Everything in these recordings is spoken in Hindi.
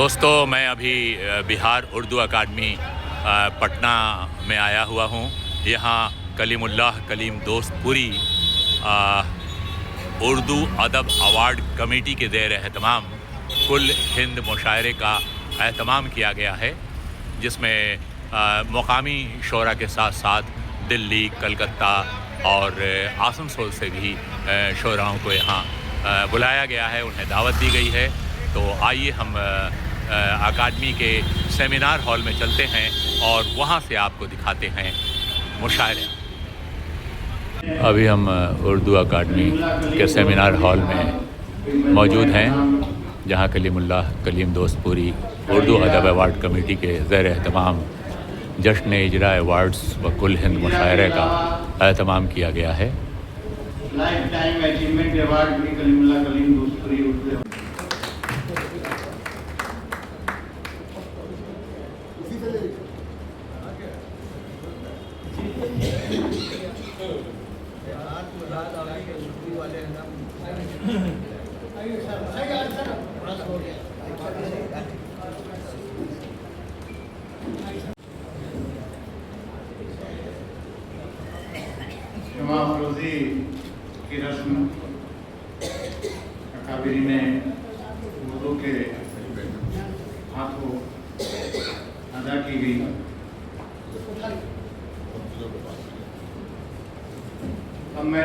दोस्तों, मैं अभी बिहार उर्दू अकादमी पटना में आया हुआ हूँ। यहाँ कलीमुल्लाह कलीम दोस्तपुरी उर्दू अदब अवार्ड कमेटी के ज़ेर एहतमाम कुल हिंद मुशायरे का एहतमाम किया गया है, जिसमें मकामी शोरा के साथ साथ दिल्ली, कलकत्ता और आसनसोल से भी शोराओं को यहाँ बुलाया गया है, उन्हें दावत दी गई है। तो आइए हम अकादमी के सेमिनार हॉल में चलते हैं और वहाँ से आपको दिखाते हैं मुशायरे। अभी हम उर्दू अकादमी के सेमिनार हॉल में मौजूद हैं, जहाँ कलीमुल्लाह कलीम दोस्तपुरी उर्दू अदब अवार्ड कमेटी के ज़ेर एहतमाम जश्न इजरा अवार्ड्स व कुल हिंद मुशायरे का एहतमाम किया गया है। लाइफ टाइम अचीवमेंट अवार्ड भी कलीमुल्लाह कलीम दोस्तपुरी उर्दू जमा फरोज़ी की रस्म अकाबिरी ने उर्दू के हाथों अदा की गई। अब मैं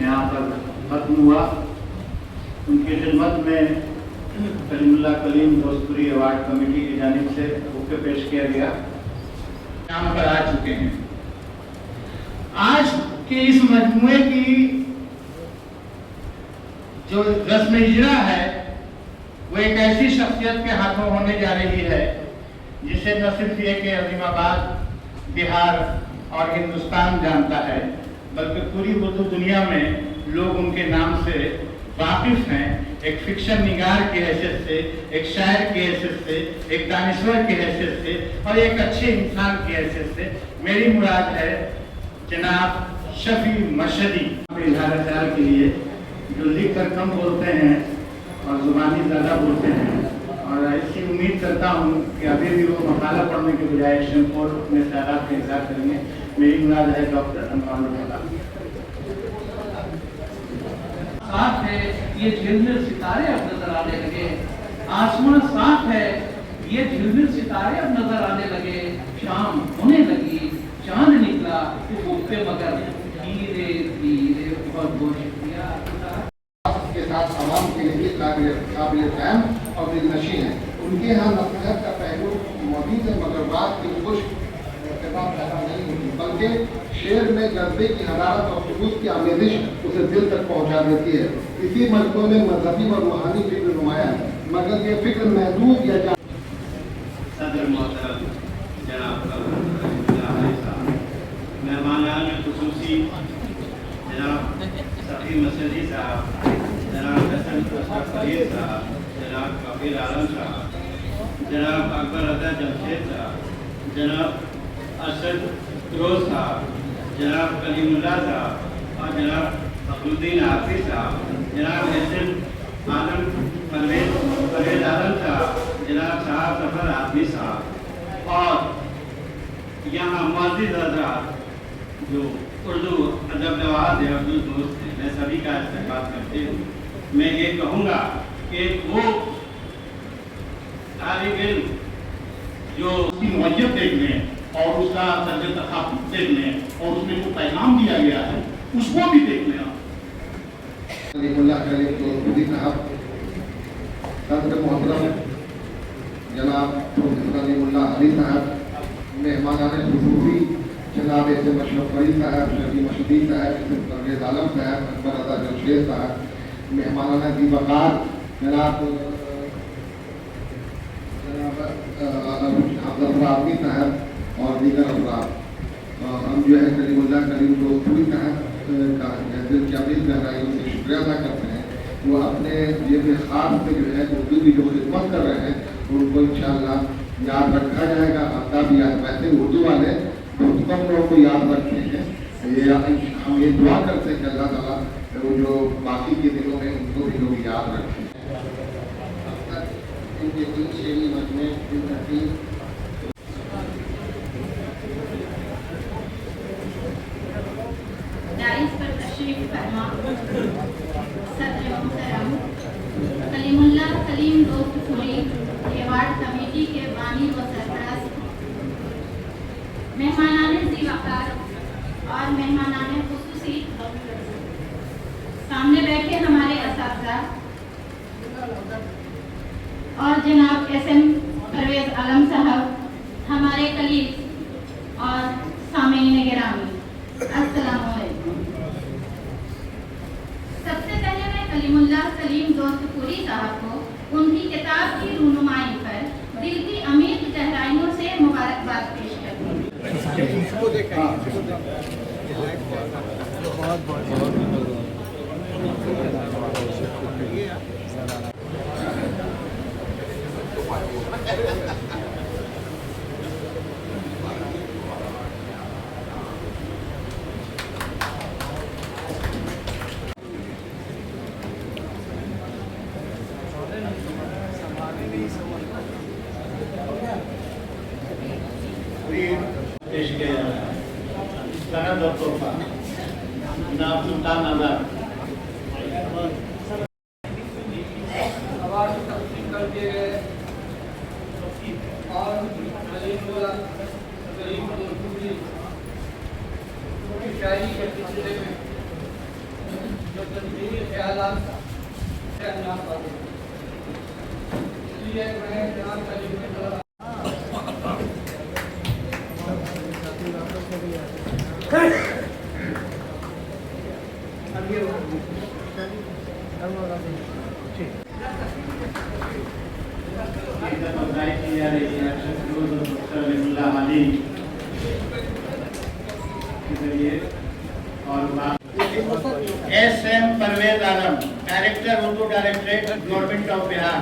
यहाँ पर खत्म हुआ। उनकी खिदमत में कलीमुल्लाह कलीम दोस्तपुरी अवार्ड कमेटी की जानिब से बुके पेश किया गया। यहाँ पर आ चुके हैं। आज के इस मजमुए की जो रस्म इजरा है वो एक ऐसी शख्सियत के हाथों होने जा रही है जिसे न सिर्फ ये कि अज़ीमाबाद, बिहार और हिंदुस्तान जानता है, बल्कि पूरी उर्दू दुनिया में लोग उनके नाम से वाकिफ हैं। एक फिक्शन निगार की हैसियत से, एक शायर की हैसियत से, एक दानिश्वर की हैसियत से और एक अच्छे इंसान की हैसियत से मेरी मुराद है जनाब शफी मशहदी इजहार ख्याल के लिए, जो लिख कर कम बोलते हैं और ज़ुबानी ज़्यादा बोलते हैं, और ऐसी उम्मीद करता हूँ कि अभी भी वो मकाला पढ़ने के बजाय शेमपुर में सैलाब का इज़हार करेंगे। मेरी मुराद है डॉक्टर अनवारुल्लाह। साफ है, ये झिलमिल सितारे अब नजर आने लगे। आसमान साफ है, ये झिलमिल सितारे अब नजर आने लगे। शाम होने लगी, चांद निकला उफ़ुक़ पे, मगर धीरे धीरे। बहुत बहुत शुक्रिया के साथ आवाम के लिए काबिल फहम और दिलनशीं है। उनके यहाँ नफ़रत का पहलू मौजूद है, मगर बात की खुश किताब पैदा नहीं होती, बल्कि शेर में जज्बे की हरारत और खुबूस की आमेजिश उसे दिल तक पहुँचा देती है। इसी मजमूए में मजहबी और रूहानी फिक्र नुमाया है, मगर ये फिक्र महदूद या मेहमान खुसूसी जनाब सफ़ी मशहदी साहब, जनाब हसन फरीद साहब, जनाब कबीर आलम साहब, जनाब अकबर अदा जमशेद साहब, जनाब असद फिरोज साहब, जनाब कलीमुल्लाह साहब और जनाब फखरुद्दीन हाफिज साहब, जनाब एहसन आलम परवेज आलम साहब, जनाब साहब सफर आदमी साहब और यहाँ मौजूद हज़रात जो उर्दू अदब नवाज़ है, उर्दू दोस्त हैं, मैं सभी का इस्तेमाल करते हूँ। मैं ये कहूँगा कि वो तालिब इल्म जो उसकी नौइयत देख लें और उसका तर्ज तख़ाफ़ देख लें और उसमें जो पैगाम दिया गया है उसको भी देख लें। कलीमुल्लाह कलीम दोस्तपुरी साहब, सदर मोहतरम जनाब प्रोफेसर कलीमुल्लाह अली साहब, मेहमानान खुसूसी जनाब एस.एम. अशरफ वली साहब, शफी मशहूदी साहब, एस.एम. परवेज आलम साहब, अकबर रजा जमशेद साहब, मेहमानाना दी वक़ार जनाब आदमी साहब और दीगर अफराद, हम जो है कलीमुल्लाह कलीम दोस्तपुरी साहब का दिल की अपील गहराइयों से शुक्रिया अदा करते हैं। वो अपने जेब खास में जो है उर्दू की जो खिदमत कर रहे हैं उनको इंशाअल्लाह याद रखा जाएगा। आता भी याद, वैसे उर्दू वाले बहुत कम लोगों को याद रखते हैं। हम ये दुआ करते हैं कि अल्लाह ताला वो जो बाकी के दिनों में उनको भी लोग याद रखें। अब तक इनके 3 श्रेणी मजमे दिन तरतीब पर तशरीफ फरमा सदर मोहतरम कलीमुल्लाह कलीम दोस्तपुरी अवार्ड कमेटी के बानी व सरपरस्त, मेहमानाने ज़ी वक़ार और मेहमानाने खुसूसी, सामने बैठे हमारे असातिज़ा और जनाब एस.एम. परवेज आलम साहब, हमारे कलीग और सामीन गिरामी, अस्सलाम वालेकुम। सबसे पहले मैं कलीमुल्लाह कलीम दोस्तपुरी साहब को उनकी किताब की रूनुमाई पर दिल की अमीर गहराइयों से मुबारकबाद पेश करती हूँ। पेश किया जा रहा है सनद और तोहफा जनाब सुल्तान आजाद। अवार्ड तकसीम कर दिए गए और कलीमुल्लाह कलीम दोस्तपुरी की शायरी के सिलसिले में जो तनकीदी ख्यालात से अंजाम पाते हैं, इसलिए मैं जनाब कलीमुल्लाह की जा रही है अली के जरिए और एस.एम. Parvez Alam, director Urdu directorate government of Bihar.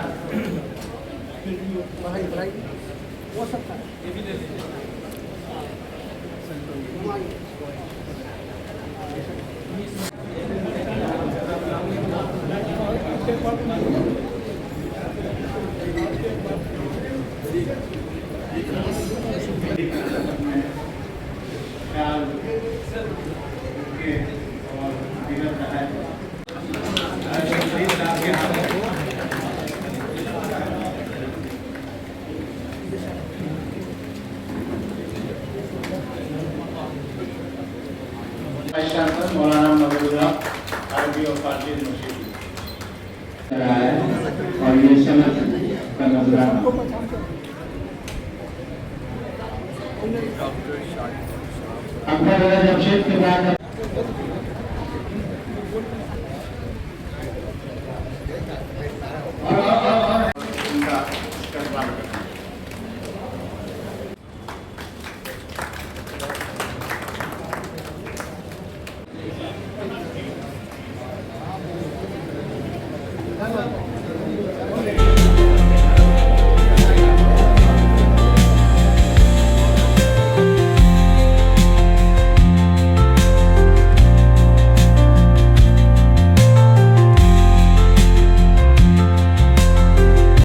मौलाना मदरुल्लाह अरबी और फारसी यूनिवर्सिटी और ये सनद का नजराना अकबर रजा जमशेद के बाद